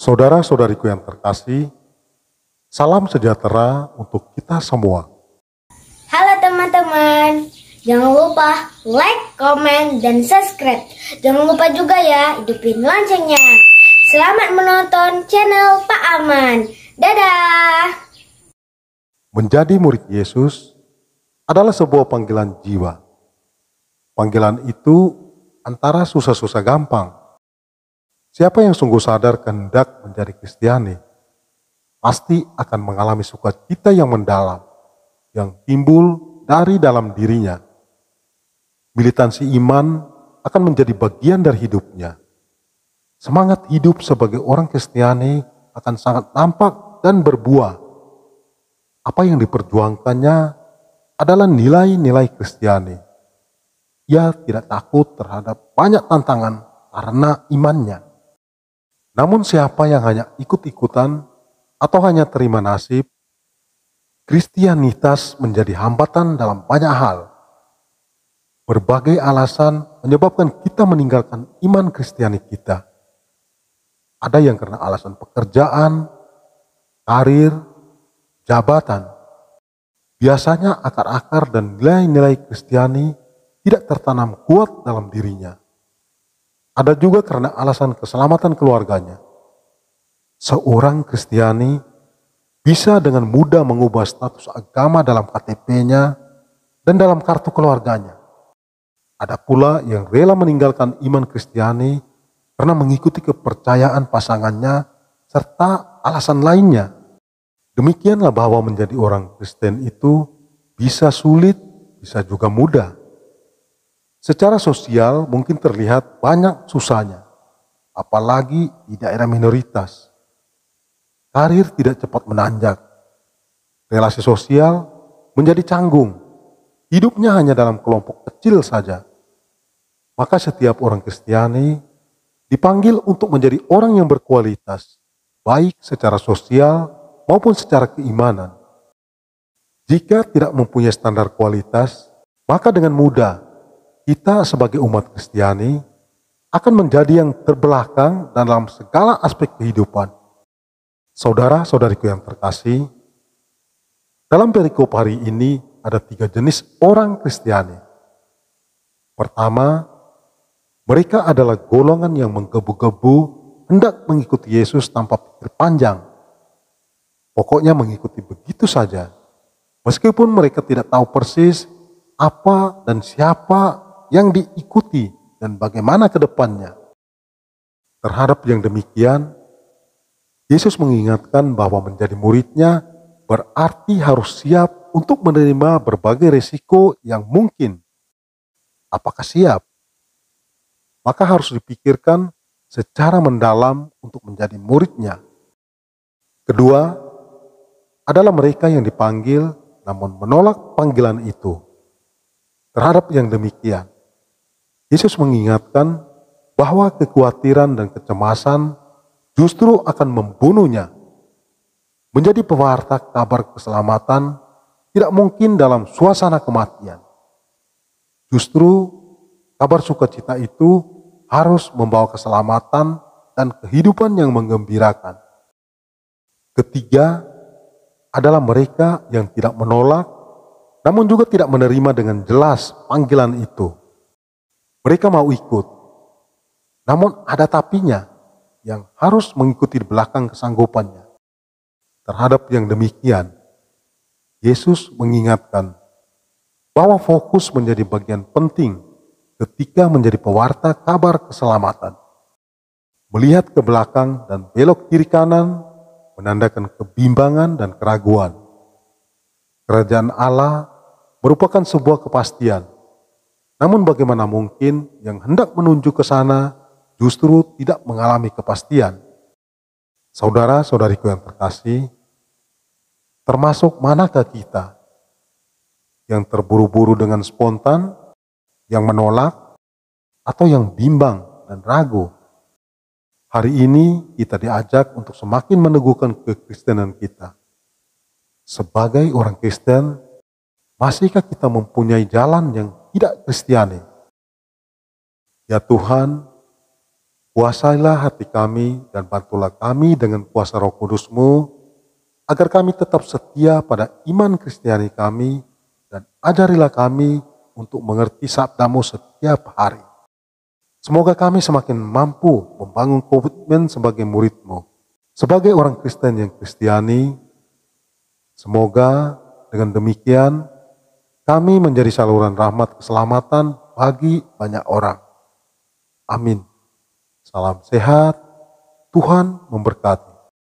Saudara-saudariku yang terkasih, salam sejahtera untuk kita semua. Halo teman-teman, jangan lupa like, komen, dan subscribe. Jangan lupa juga ya, hidupin loncengnya. Selamat menonton channel Pak Aman. Dadah! Menjadi murid Yesus adalah sebuah panggilan jiwa. Panggilan itu antara susah-susah gampang. Siapa yang sungguh sadar kehendak menjadi Kristiani, pasti akan mengalami sukacita yang mendalam, yang timbul dari dalam dirinya. Militansi iman akan menjadi bagian dari hidupnya. Semangat hidup sebagai orang Kristiani akan sangat nampak dan berbuah. Apa yang diperjuangkannya adalah nilai-nilai Kristiani. Ia tidak takut terhadap banyak tantangan karena imannya. Namun siapa yang hanya ikut-ikutan atau hanya terima nasib, Kristianitas menjadi hambatan dalam banyak hal. Berbagai alasan menyebabkan kita meninggalkan iman Kristiani kita. Ada yang karena alasan pekerjaan, karir, jabatan. Biasanya akar-akar dan nilai-nilai Kristiani tidak tertanam kuat dalam dirinya. Ada juga karena alasan keselamatan keluarganya. Seorang Kristiani bisa dengan mudah mengubah status agama dalam KTP-nya dan dalam kartu keluarganya. Ada pula yang rela meninggalkan iman Kristiani karena mengikuti kepercayaan pasangannya serta alasan lainnya. Demikianlah bahwa menjadi orang Kristen itu bisa sulit, bisa juga mudah. Secara sosial mungkin terlihat banyak susahnya, apalagi di daerah minoritas. Karir tidak cepat menanjak, relasi sosial menjadi canggung, hidupnya hanya dalam kelompok kecil saja. Maka setiap orang Kristiani dipanggil untuk menjadi orang yang berkualitas, baik secara sosial maupun secara keimanan. Jika tidak mempunyai standar kualitas, maka dengan mudah kita sebagai umat Kristiani akan menjadi yang terbelakang dalam segala aspek kehidupan. Saudara-saudariku yang terkasih, dalam perikop hari ini ada 3 jenis orang Kristiani. Pertama, mereka adalah golongan yang menggebu-gebu hendak mengikuti Yesus tanpa pikir panjang. Pokoknya mengikuti begitu saja, meskipun mereka tidak tahu persis apa dan siapa yang diikuti dan bagaimana ke depannya. Terhadap yang demikian, Yesus mengingatkan bahwa menjadi muridnya berarti harus siap untuk menerima berbagai resiko yang mungkin. Apakah siap? Maka harus dipikirkan secara mendalam untuk menjadi muridnya. Kedua, adalah mereka yang dipanggil namun menolak panggilan itu. Terhadap yang demikian, Yesus mengingatkan bahwa kekhawatiran dan kecemasan justru akan membunuhnya. Menjadi pewarta kabar keselamatan tidak mungkin dalam suasana kematian. Justru kabar sukacita itu harus membawa keselamatan dan kehidupan yang menggembirakan. Ketiga adalah mereka yang tidak menolak, namun juga tidak menerima dengan jelas panggilan itu. Mereka mau ikut, namun ada tapinya yang harus mengikuti di belakang kesanggupannya. Terhadap yang demikian, Yesus mengingatkan bahwa fokus menjadi bagian penting ketika menjadi pewarta kabar keselamatan. Melihat ke belakang dan belok kiri kanan menandakan kebimbangan dan keraguan. Kerajaan Allah merupakan sebuah kepastian. Namun bagaimana mungkin yang hendak menuju ke sana justru tidak mengalami kepastian? Saudara-saudariku yang terkasih, termasuk manakah kita yang terburu-buru dengan spontan, yang menolak, atau yang bimbang dan ragu? Hari ini kita diajak untuk semakin meneguhkan kekristenan kita. Sebagai orang Kristen, masihkah kita mempunyai jalan yang tidak Kristiani? Ya Tuhan, Kuasailah hati kami dan bantulah kami dengan kuasa Roh Kudus-Mu, agar kami tetap setia pada iman Kristiani kami, dan ajarilah kami untuk mengerti sabda-Mu setiap hari. Semoga kami semakin mampu membangun komitmen sebagai murid-Mu. Sebagai orang Kristen yang Kristiani, semoga dengan demikian kami menjadi saluran rahmat keselamatan bagi banyak orang. Amin. Salam sehat, Tuhan memberkati.